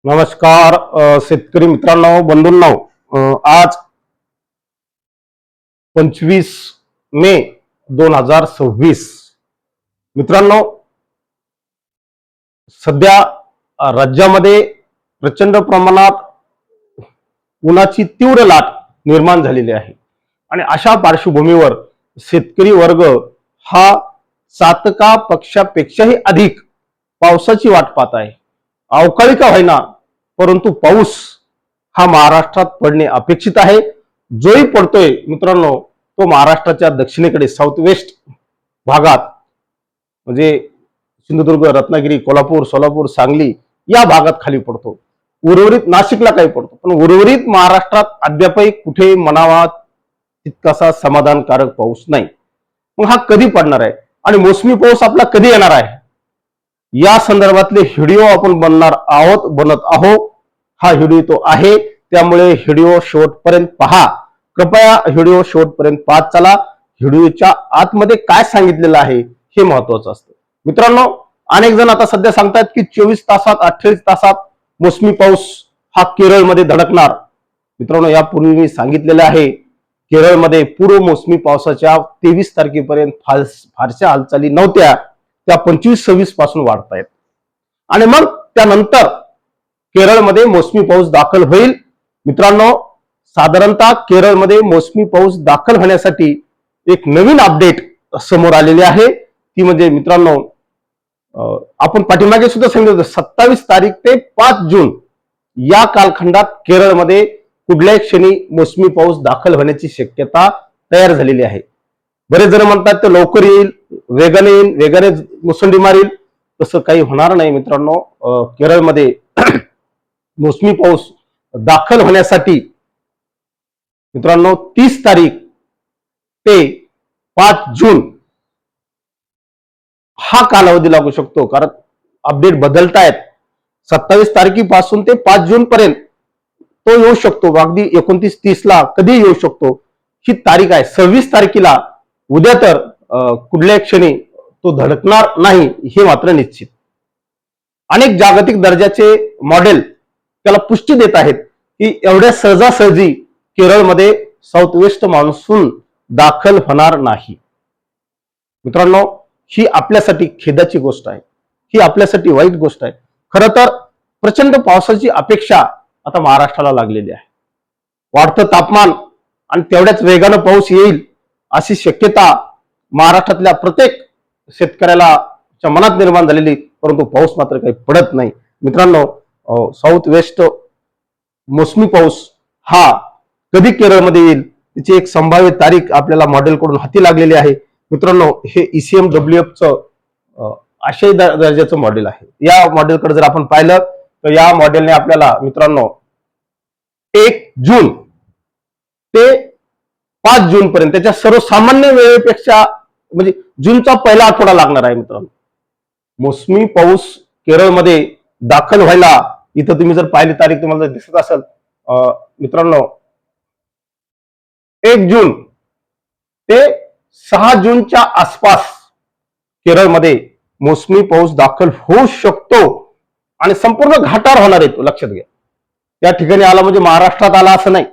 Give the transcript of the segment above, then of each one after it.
नमस्कार शेतकरी मित्रांनो, बंधूंनो. आज 25 मे 2026. मित्रांनो, सध्या राज्यामध्ये प्रचंड प्रमाणात उन्हाची तीव्र लाट निर्माण झालेली आहे आणि अशा पार्श्वभूमीवर शेतकरी वर्ग हा सातका पक्षापेक्षाही अधिक पावसाची वाट पाहत आहे. अवकाळी का होईना, परंतु पाऊस हा महाराष्ट्रात पडणे अपेक्षित आहे. जोही पडतोय मित्रांनो, तो महाराष्ट्राच्या दक्षिणेकडे साऊथ वेस्ट भागात, म्हणजे सिंधुदुर्ग, रत्नागिरी, कोल्हापूर, सोलापूर, सांगली या भागात खाली पडतो. उर्वरित नाशिकला काही पडतो, पण उर्वरित महाराष्ट्रात अद्यापही कुठे म्हणावा तितकासा समाधानकारक पाऊस नाही. मग हा कधी पडणार आहे आणि मोसमी पाऊस आपला कधी येणार आहे, या संदर्भातले व्हिडिओ आपण बनत आहोत. हा व्हिडिओ तो आहे, त्यामुळे व्हिडिओ शेवटपर्यंत पहा. कृपया व्हिडिओ शेवटपर्यंत पाहत चला. व्हिडिओच्या आतमध्ये काय सांगितलेलं आहे हे महत्वाचं असतं. मित्रांनो, अनेक जण आता सध्या सांगतात की 24 तासात 28 तासात मोसमी पाऊस हा केरळमध्ये धडकणार. मित्रांनो, यापूर्वी मी सांगितलेलं आहे, केरळमध्ये पूर्व मोसमी पावसाच्या 23 तारखेपर्यंत फारशा हालचाली नव्हत्या, त्या 25-26 पासून वाढतायत आणि मग त्यानंतर केरळमध्ये मोसमी पाऊस दाखल होईल. मित्रांनो, साधारणतः केरळमध्ये मोसमी पाऊस दाखल होण्यासाठी एक नवीन अपडेट समोर आलेली आहे. ती म्हणजे मित्रांनो, आपण पाठीमागे सुद्धा सांगितलं, 27 तारीख ते 5 जून या कालखंडात केरळमध्ये कुठल्याही क्षणी मोसमी पाऊस दाखल होण्याची शक्यता तयार झालेली आहे. बरेच जण म्हणतात ते लवकर येईल, वेगाने येईल, वेगाने मुसंडी मारील. तसं काही होणार नाही मित्रांनो. केरळमध्ये मोसमी पाऊस दाखल होण्यासाठी मित्रांनो 30 तारीख ते 5 जून हा कालावधी लागू शकतो, कारण अपडेट बदलतायत. 27 तारखेपासून ते 5 जून पर्यंत तो येऊ शकतो, अगदी 29-30 ला कधी येऊ शकतो ही तारीख आहे. 26 तारखेला उद्या तर कुठल्याही क्षणी तो धडकणार नाही हे मात्र निश्चित. अनेक जागतिक दर्जाचे मॉडेल त्याला पुष्टी देत आहेत की एवढ्या सहजासहजी केरळमध्ये साऊथ वेस्ट मान्सून दाखल होणार नाही. मित्रांनो, ही आपल्यासाठी खेदाची गोष्ट आहे, ही आपल्यासाठी वाईट गोष्ट आहे. खरं तर प्रचंड पावसाची अपेक्षा आता महाराष्ट्राला लागलेली आहे. वाढतं तापमान आणि तेवढ्याच वेगानं पाऊस येईल अशी शक्यता महाराष्ट्रातल्या प्रत्येक शेतकऱ्याला मनात निर्माण झालेली, परंतु पाऊस मात्र काही पडत नाही. मित्रांनो, साऊथ वेस्ट मोसमी पाऊस हा कधी केरळमध्ये येईल त्याची एक संभाव्य तारीख आपल्याला मॉडेलकडून हाती लागलेली आहे. मित्रांनो, हे ECMWF आशियाई दर्जाचं मॉडेल आहे. या मॉडेलकडे जर आपण पाहिलं तर या मॉडेलने आपल्याला मित्रांनो 1 जून ते 5 जून पर्यंत त्याच्या सर्वसामान्य वेळेपेक्षा म्हणजे जूनचा पहिला आठवडा लागणार आहे. मित्रांनो, मोसमी पाऊस केरळमध्ये दाखल व्हायला इथं तुम्ही जर पाहिली तारीख तुम्हाला जर दिसत असेल मित्रांनो, 1 जून ते 6 जूनच्या आसपास केरळमध्ये मोसमी पाऊस दाखल होऊ शकतो आणि संपूर्ण घाटावर होणार आहे. लक्षात घ्या, त्या ठिकाणी आला म्हणजे महाराष्ट्रात आला असं नाही.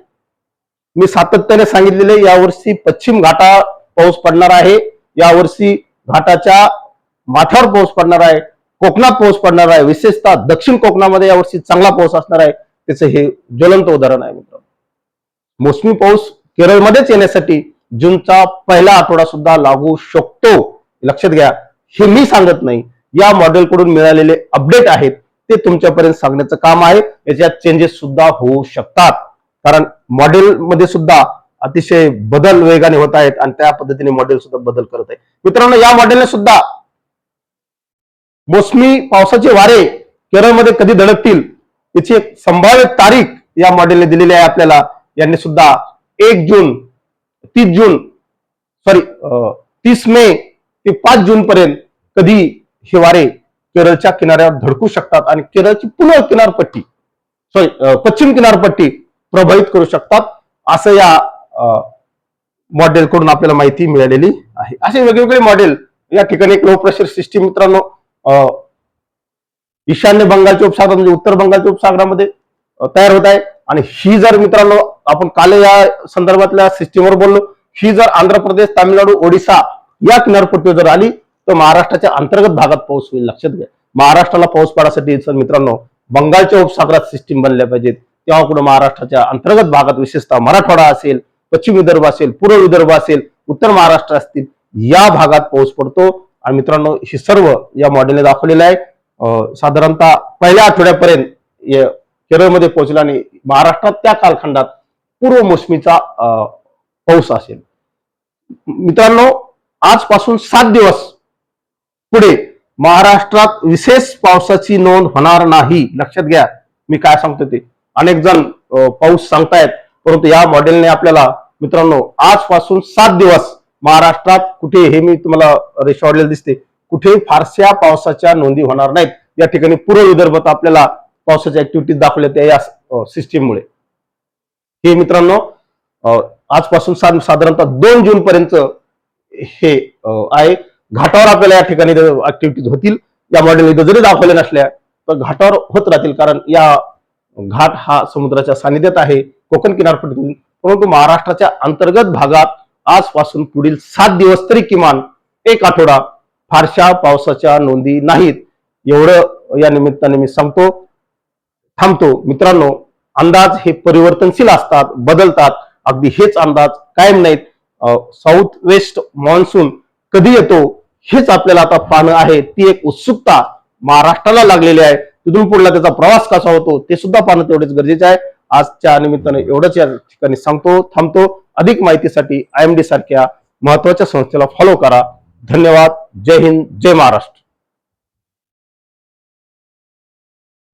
मी सातत्याने सांगितलेले, यावर्षी पश्चिम घाटावर पाऊस पडणार आहे, यावर्षी घाटाच्या माथ्यावर पाऊस पडणार आहे, कोकणात पाऊस पडणार आहे, विशेषतः दक्षिण कोकणामध्ये यावर्षी चांगला पाऊस असणार आहे. त्याचं हे ज्वलंत उदाहरण आहे. मित्रांनो, मोसमी पाऊस केरळमध्येच येण्यासाठी जूनचा पहिला आठवडा सुद्धा लागू शकतो. लक्षात घ्या, हे मी सांगत नाही, या मॉडेलकडून मिळालेले अपडेट आहेत ते तुमच्यापर्यंत सांगण्याचं काम आहे. याच्यात चेंजेस सुद्धा होऊ शकतात, कारण मॉडेलमध्ये सुद्धा अतिशय बदल वेगाने होत आहेत आणि त्या पद्धतीने मॉडेल सुद्धा बदल करत आहे. मित्रांनो, या मॉडेलने सुद्धा मोसमी पावसाचे वारे केरळमध्ये कधी धडकतील याची एक संभाव्य तारीख या मॉडेलने दिलेली आहे आपल्याला. यांनी सुद्धा 30 मे ते 5 जून पर्यंत कधी हे वारे केरळच्या किनाऱ्यावर धडकू शकतात आणि केरळची पश्चिम किनारपट्टी प्रभावित करू शकतात, असं या मॉडेलकडून आपल्याला माहिती मिळालेली आहे. असे वेगवेगळे मॉडेल या ठिकाणी एक लो प्रेशर सिस्टीम मित्रांनो ईशान्य बंगालच्या उपसागरात म्हणजे उत्तर बंगालच्या उपसागरामध्ये तयार होत आहे. आणि ही जर मित्रांनो आपण काल या संदर्भातल्या सिस्टीमवर बोललो, ही जर आंध्र प्रदेश, तामिळनाडू, ओडिसा या किनारपट्टीवर जर आली तर महाराष्ट्राच्या अंतर्गत भागात पाऊस होईल. लक्षात घ्या, महाराष्ट्राला पाऊस पडासाठी मित्रांनो बंगालच्या उपसागरात सिस्टीम बनल्या पाहिजेत. तेव्हा कुठं महाराष्ट्राच्या अंतर्गत भागात विशेषतः मराठवाडा असेल, पश्चिम विदर्भ असेल, पूर्व विदर्भ असेल, उत्तर महाराष्ट्र असतील, या भागात पाऊस पडतो. आणि मित्रांनो हे सर्व या मॉडेलने दाखवलेलं आहे. साधारणतः पहिल्या आठवड्यापर्यंत केरळमध्ये पोहोचला आणि महाराष्ट्रात त्या कालखंडात पूर्व मोसमीचा पाऊस असेल. मित्रांनो आजपासून 7 दिवस पुढे महाराष्ट्रात विशेष पावसाची नोंद होणार नाही. लक्षात घ्या मी काय सांगतो ते. अनेक जण पाऊस सांगतायत, परंतु या मॉडेलने आपल्याला मित्रांनो आजपासून 7 दिवस महाराष्ट्रात कुठे, हे मी तुम्हाला रेषावलेलं दिसते, कुठे फारशा पावसाच्या नोंदी होणार नाहीत. या ठिकाणी पूर्व विदर्भात आपल्याला पावसाच्या ऍक्टिव्हिटीज दाखवल्या त्या या सिस्टीममुळे. हे मित्रांनो आजपासून साधारणतः 2 जून पर्यंत हे आहे. घाटावर आपल्याला या ठिकाणी ऍक्टिव्हिटीज होतील. या मॉडेल इथं जरी दाखवले नसल्या तर घाटावर होत राहतील, कारण या घाट हा समुद्राच्या सानिध्यात आहे कोकण किनारपट्टीतून. परंतु महाराष्ट्राच्या अंतर्गत भागात आजपासून पुढील 7 दिवस तरी किमान 1 आठवडा फारशा पावसाच्या नोंदी नाहीत. एवढं या निमित्ताने मी सांगतो. थांबतो. मित्रांनो अंदाज हे परिवर्तनशील असतात, बदलतात. अगदी हेच अंदाज कायम नाहीत. साऊथ वेस्ट मान्सून कधी येतो हेच आपल्याला आता पाहणं आहे. ती एक उत्सुकता महाराष्ट्राला लागलेली आहे. तिथून पुढला त्याचा प्रवास कसा होतो ते सुद्धा पाहणं तेवढेच गरजेचं आहे. आजच्या निमित्ताने एवढंच या ठिकाणी सांगतो, थांबतो. अधिक माहितीसाठी IMD सारख्या महत्वाच्या संस्थेला फॉलो करा. धन्यवाद. जय हिंद, जय महाराष्ट्र.